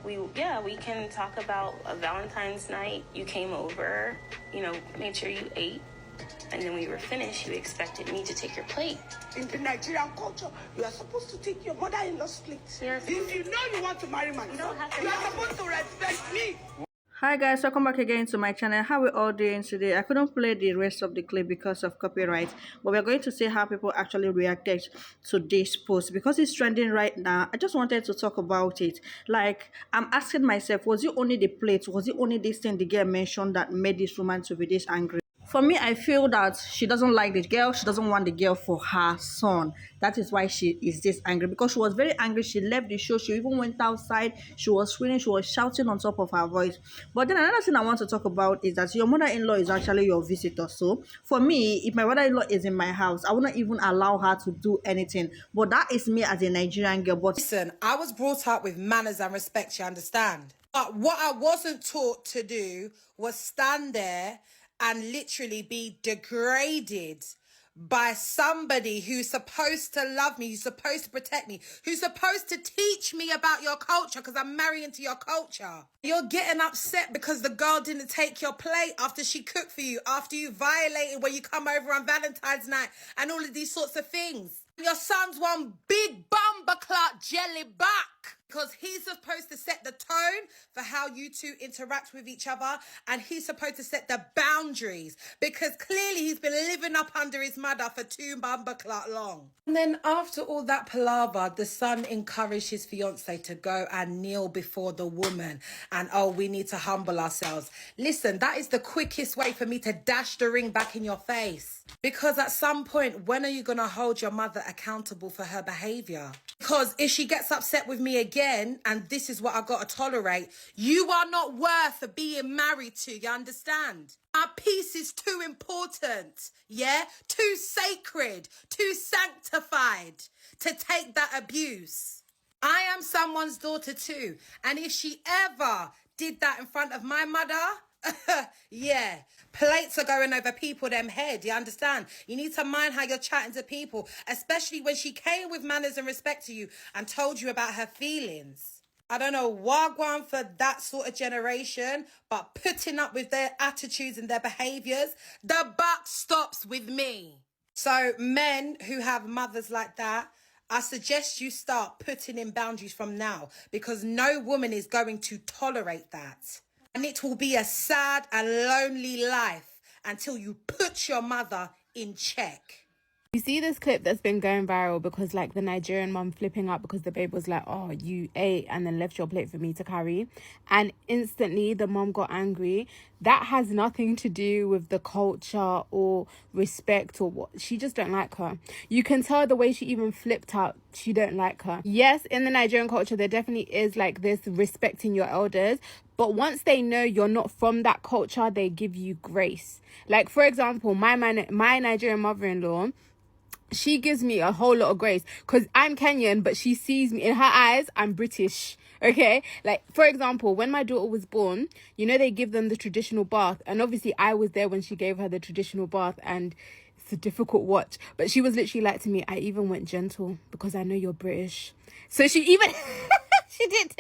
we can talk about a Valentine's night. You came over, made sure you ate, and then we were finished. You expected me to take your plate. In the Nigerian culture, you are supposed to take your mother-in-law's plate. Yes. If you know you want to marry my son, you are supposed to respect me. Hi guys, welcome back again to my channel. How we all doing today? I couldn't play the rest of the clip because of copyright, but we're going to see how people actually reacted to this post because it's trending right now. I just wanted to talk about it. Like, I'm asking myself, was it only the plate, was it only this thing the girl mentioned that made this woman to be this angry? For me, I feel that she doesn't like the girl. She doesn't want the girl for her son. That is why she is this angry. Because she was very angry. She left the show. She even went outside. She was screaming. She was shouting on top of her voice. But then another thing I want to talk about is that your mother-in-law is actually your visitor. So for me, if my mother-in-law is in my house, I wouldn't even allow her to do anything. But that is me as a Nigerian girl. But listen, I was brought up with manners and respect, you understand? But what I wasn't taught to do was stand there and literally be degraded by somebody who's supposed to love me, who's supposed to protect me, who's supposed to teach me about your culture because I'm marrying into your culture. You're getting upset because the girl didn't take your plate after she cooked for you, after you violated when you come over on Valentine's night and all of these sorts of things. Your son's one big bumperclot jelly back because he's supposed to set the tone for how you two interact with each other, and he's supposed to set the boundaries because clearly he's been living up under his mother for 2 bumperclot long. And then after all that palaver, the son encouraged his fiance to go and kneel before the woman and, oh, we need to humble ourselves. Listen, that is the quickest way for me to dash the ring back in your face. Because at some point, when are you going to hold your mother accountable for her behaviour? Because if she gets upset with me again, and this is what I got to tolerate, you are not worth being married to, you understand? Our peace is too important, yeah? Too sacred, too sanctified to take that abuse. I am someone's daughter too, and if she ever did that in front of my mother, yeah, plates are going over people them head, you understand? You need to mind how you're chatting to people, especially when she came with manners and respect to you and told you about her feelings. I don't know what going for that sort of generation, but putting up with their attitudes and their behaviours, the buck stops with me. So men who have mothers like that, I suggest you start putting in boundaries from now because no woman is going to tolerate that. And it will be a sad and lonely life until you put your mother in check. You see this clip that's been going viral because like the Nigerian mum flipping up because the babe was like, oh, you ate and then left your plate for me to carry. And instantly the mum got angry. That has nothing to do with the culture or respect or what. She just don't like her. You can tell the way she even flipped out. She don't like her. Yes, in the Nigerian culture, there definitely is like this respecting your elders. But once they know you're not from that culture, they give you grace. Like, for example, my Nigerian mother-in-law, she gives me a whole lot of grace because I'm Kenyan, but she sees me, in her eyes, I'm British. Okay, like for example, when my daughter was born, they give them the traditional bath, and obviously I was there when she gave her the traditional bath, and it's a difficult watch, but she was literally like to me, I even went gentle because I know you're British. So she even she did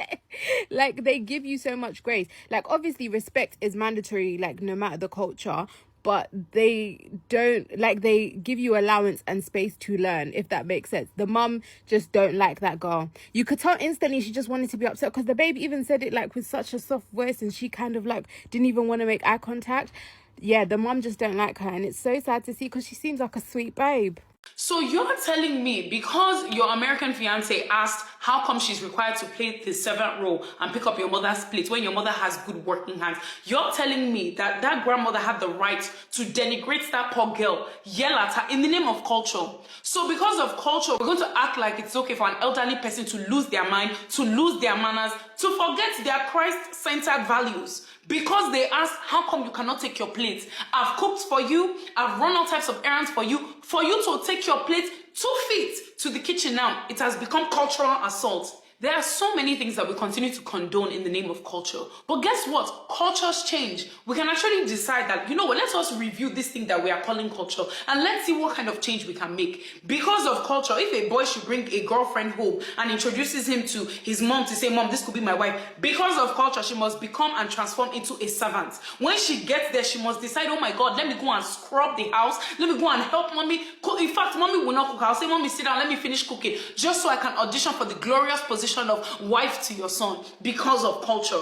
like, they give you so much grace. Like, obviously respect is mandatory, like no matter the culture, but they don't, like, they give you allowance and space to learn, if that makes sense. The mum just don't like that girl. You could tell instantly she just wanted to be upset because the baby even said it like with such a soft voice, and she kind of like didn't even want to make eye contact. Yeah, the mum just don't like her, and it's so sad to see because she seems like a sweet babe. So you're telling me because your American fiance asked how come she's required to play the servant role and pick up your mother's plate when your mother has good working hands, you're telling me that that grandmother had the right to denigrate that poor girl, yell at her in the name of culture. So because of culture, we're going to act like it's okay for an elderly person to lose their mind, to lose their manners, to forget their Christ-centered values. Because they asked, how come you cannot take your plate? I've cooked for you. I've run all types of errands for you to take your plate 2 feet to the kitchen now. It has become cultural assault. There are so many things that we continue to condone in the name of culture. But guess what? Cultures change. We can actually decide that, you know what, let us review this thing that we are calling culture and let's see what kind of change we can make. Because of culture, if a boy should bring a girlfriend home and introduces him to his mom to say, Mom, this could be my wife, because of culture, she must become and transform into a servant. When she gets there, she must decide, oh my God, let me go and scrub the house. Let me go and help mommy cook. In fact, mommy will not cook. I'll say, Mommy, sit down, let me finish cooking, just so I can audition for the glorious position of wife to your son, because of culture.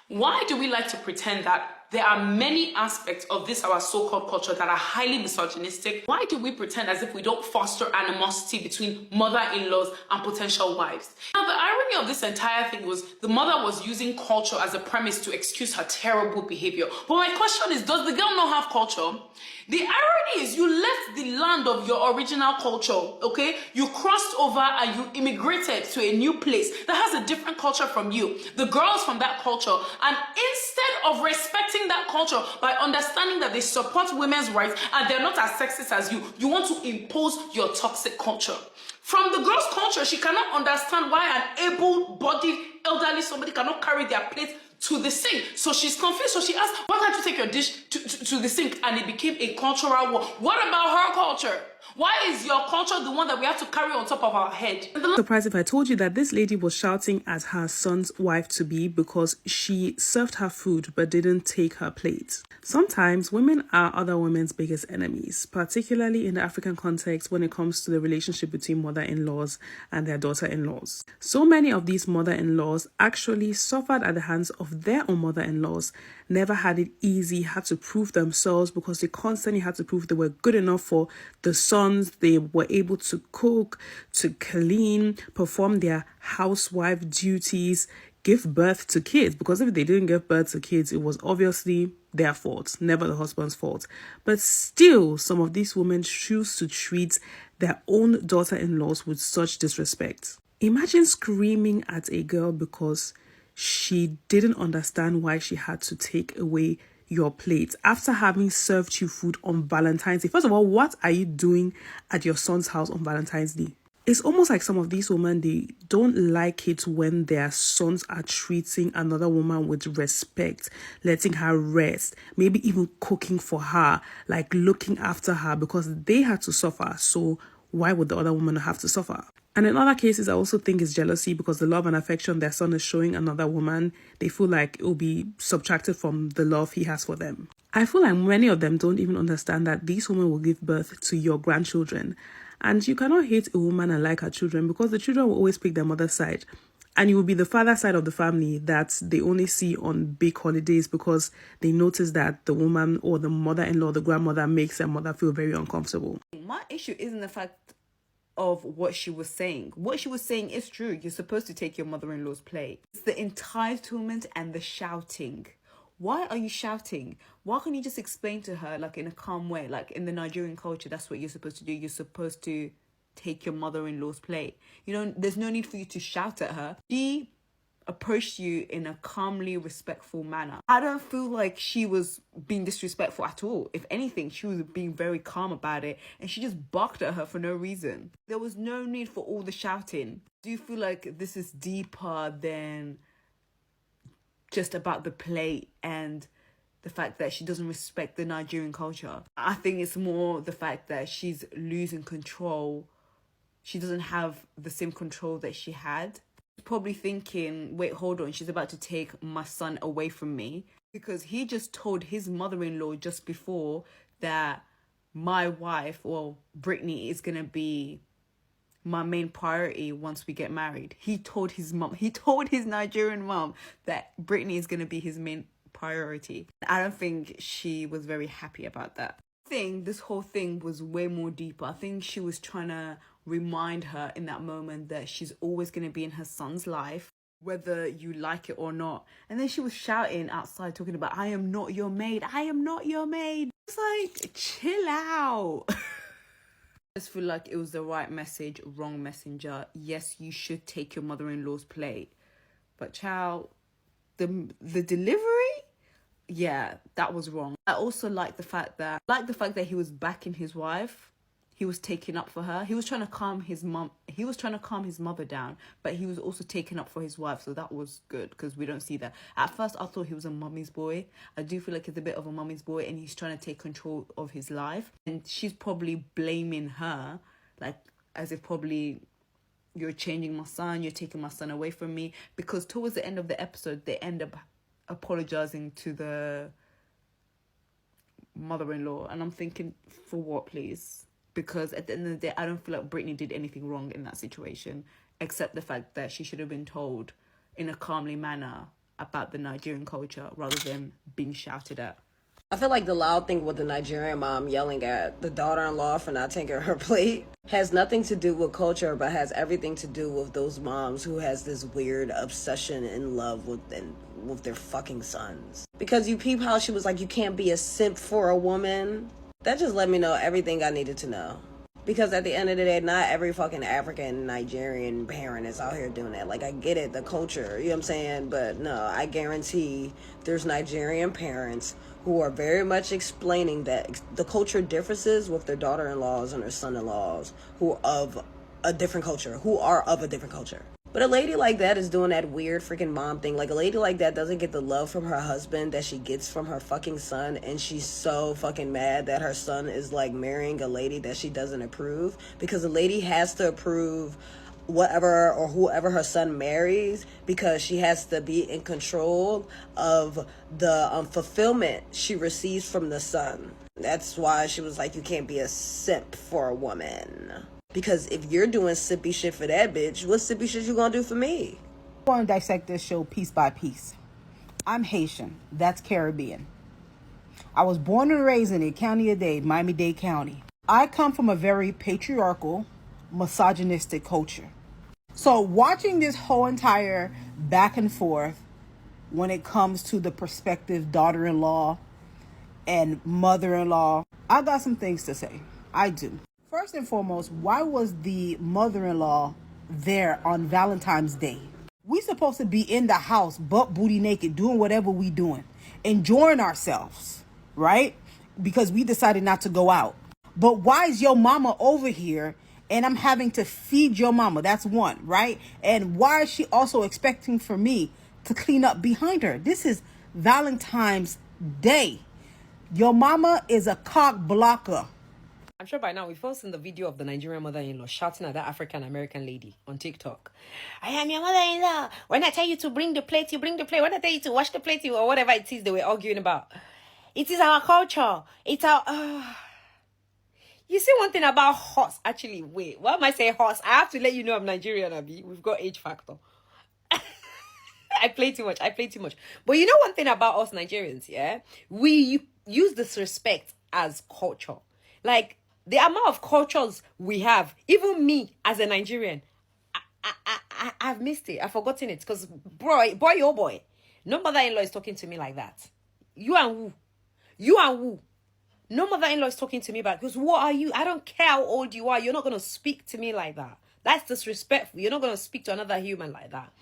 Why do we like to pretend that there are many aspects of this our so-called culture that are highly misogynistic? Why do we pretend as if we don't foster animosity between mother-in-laws and potential wives? Now, the irony of this entire thing was the mother was using culture as a premise to excuse her terrible behavior. But my question is, does the girl not have culture? The irony is you left the land of your original culture, okay? You crossed over and you immigrated to a new place that has a different culture from you. The girls from that culture, and instead of respecting that culture by understanding that they support women's rights and they're not as sexist as you, you want to impose your toxic culture. From the girl's culture, she cannot understand why an able-bodied elderly somebody cannot carry their plate to the sink. So she's confused. So she asked, why can't you take your dish to the sink? And it became a cultural war. What about her culture? Why is your culture the one that we have to carry on top of our head? Surprised if I told you that this lady was shouting at her son's wife-to-be because she served her food but didn't take her plate. Sometimes women are other women's biggest enemies, particularly in the African context when it comes to the relationship between mother-in-laws and their daughter-in-laws. So many of these mother-in-laws actually suffered at the hands of their own mother-in-laws, never had it easy, had to prove themselves because they constantly had to prove they were good enough for the sons. They were able to cook, to clean, perform their housewife duties, give birth to kids, because if they didn't give birth to kids, it was obviously their fault, never the husband's fault. But still, some of these women choose to treat their own daughter-in-laws with such disrespect. Imagine screaming at a girl because she didn't understand why she had to take away your plate after having served you food on Valentine's Day. First of all, what are you doing at your son's house on Valentine's Day? It's almost like some of these women, they don't like it when their sons are treating another woman with respect, letting her rest, maybe even cooking for her, like looking after her, because they had to suffer. So why would the other woman have to suffer? And in other cases, I also think it's jealousy because the love and affection their son is showing another woman, they feel like it will be subtracted from the love he has for them. I feel like many of them don't even understand that these women will give birth to your grandchildren. And you cannot hate a woman and like her children because the children will always pick their mother's side. And you will be the father side of the family that they only see on big holidays because they notice that the woman or the mother-in-law, the grandmother, makes their mother feel very uncomfortable. My issue isn't the fact of what she was saying. What she was saying is true. You're supposed to take your mother-in-law's plate. It's the entitlement and the shouting. Why are you shouting? Why can't you just explain to her like in a calm way? Like in the Nigerian culture, that's what you're supposed to do. You're supposed to take your mother-in-law's plate. You know, there's no need for you to shout at her. She approached you in a calmly respectful manner. I don't feel like she was being disrespectful at all. If anything, she was being very calm about it, and she just barked at her for no reason. There was no need for all the shouting. Do you feel like this is deeper than just about the plate and the fact that she doesn't respect the Nigerian culture? I think it's more the fact that she's losing control. She doesn't have the same control that she had. Probably thinking, wait, hold on, she's about to take my son away from me, because he just told his mother-in-law just before that my wife, or Brittany, is gonna be my main priority once we get married. He told his Nigerian mom that Brittany is gonna be his main priority. I don't think she was very happy about that. I think this whole thing was way more deeper. I think she was trying to remind her in that moment that she's always going to be in her son's life, whether you like it or not. And then she was shouting outside, talking about, I am not your maid. I am not your maid. It's like, chill out. I just feel like it was the right message, wrong messenger. Yes, you should take your mother-in-law's plate. But child, the delivery, yeah, that was wrong. I also like the fact that he was backing his wife. he was taking up for her. He was trying to calm his mom. He was trying to calm his mother down, but he was also taking up for his wife. So that was good because we don't see that. At first, I thought he was a mummy's boy. I do feel like he's a bit of a mummy's boy, and he's trying to take control of his life. And she's probably blaming her, like as if probably you're changing my son, you're taking my son away from me. Because towards the end of the episode, they end up apologizing to the mother-in-law, and I'm thinking, for what, please? Because at the end of the day, I don't feel like Britney did anything wrong in that situation, except the fact that she should have been told in a calmly manner about the Nigerian culture rather than being shouted at. I feel like the loud thing with the Nigerian mom yelling at the daughter-in-law for not taking her plate has nothing to do with culture, but has everything to do with those moms who has this weird obsession and love with their fucking sons. Because you peep how she was like, you can't be a simp for a woman. That just let me know everything I needed to know. Because at the end of the day, not every fucking African Nigerian parent is out here doing that. Like, I get it, the culture, you know what I'm saying? But no, I guarantee there's Nigerian parents who are very much explaining that the culture differences with their daughter-in-laws and their son-in-laws who are of a different culture. But a lady like that is doing that weird freaking mom thing. Like, a lady like that doesn't get the love from her husband that she gets from her fucking son, and she's so fucking mad that her son is like marrying a lady that she doesn't approve, because the lady has to approve whatever or whoever her son marries, because she has to be in control of the fulfillment she receives from the son. That's why she was like, you can't be a simp for a woman. Because if you're doing sippy shit for that bitch, what sippy shit you gonna do for me? I want to dissect this show piece by piece. I'm Haitian. That's Caribbean. I was born and raised in the county of Dade, Miami-Dade County. I come from a very patriarchal, misogynistic culture. So watching this whole entire back and forth when it comes to the prospective daughter-in-law and mother-in-law, I got some things to say. I do. First and foremost, why was the mother-in-law there on Valentine's Day? We supposed to be in the house, butt booty naked, doing whatever we doing, enjoying ourselves, right? Because we decided not to go out. But why is your mama over here and I'm having to feed your mama? That's one, right? And why is she also expecting for me to clean up behind her? This is Valentine's Day. Your mama is a cock blocker. I'm sure by now we've all seen the video of the Nigerian mother-in-law shouting at that African-American lady on TikTok. I am your mother-in-law. When I tell you to bring the plate, you bring the plate. When I tell you to wash the plate, or whatever it is they were arguing about. It is our culture. It's our... You see one thing about horse. Actually, wait. Why am I saying horse? I have to let you know I'm Nigerian, Abi. We've got age factor. I play too much. But you know one thing about us Nigerians, yeah? We use disrespect as culture. Like, the amount of cultures we have, even me as a Nigerian, I've missed it. I've forgotten it. Because, boy, oh boy, no mother-in-law is talking to me like that. You and who? No mother-in-law is talking to me about, because what are you? I don't care how old you are. You're not going to speak to me like that. That's disrespectful. You're not going to speak to another human like that.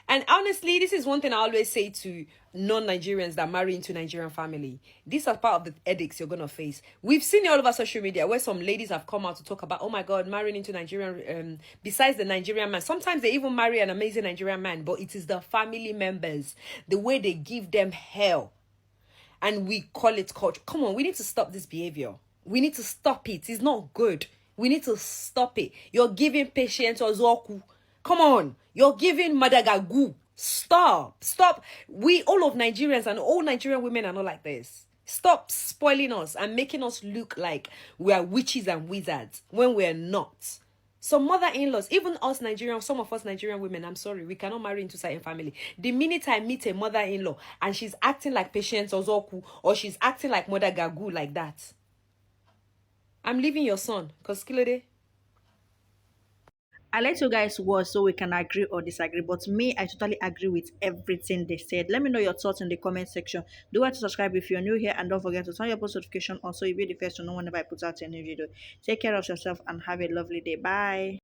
And honestly, this is one thing I always say to non-Nigerians that marry into Nigerian family. These are part of the edicts you're going to face. We've seen it all over social media where some ladies have come out to talk about, oh my God, marrying into Nigerian, besides the Nigerian man. Sometimes they even marry an amazing Nigerian man, but it is the family members, the way they give them hell. And we call it culture. Come on, we need to stop this behavior. We need to stop it. It's not good. We need to stop it. You're giving patients Ozoku. Come on. You're giving Madagagu. Stop. We, all of Nigerians and all Nigerian women are not like this. Stop spoiling us and making us look like we are witches and wizards when we're not. Some mother-in-laws, even us Nigerians, some of us Nigerian women, I'm sorry, we cannot marry into certain family. The minute I meet a mother-in-law and she's acting like Patience Ozoku or she's acting like Mother Gagu like that, I'm leaving your son. Because Kilode. I let you guys watch so we can agree or disagree. But me, I totally agree with everything they said. Let me know your thoughts in the comment section. Do want to subscribe if you're new here, and don't forget to turn your post notification on so you'll be the first to know whenever I put out a new video. Take care of yourself and have a lovely day. Bye.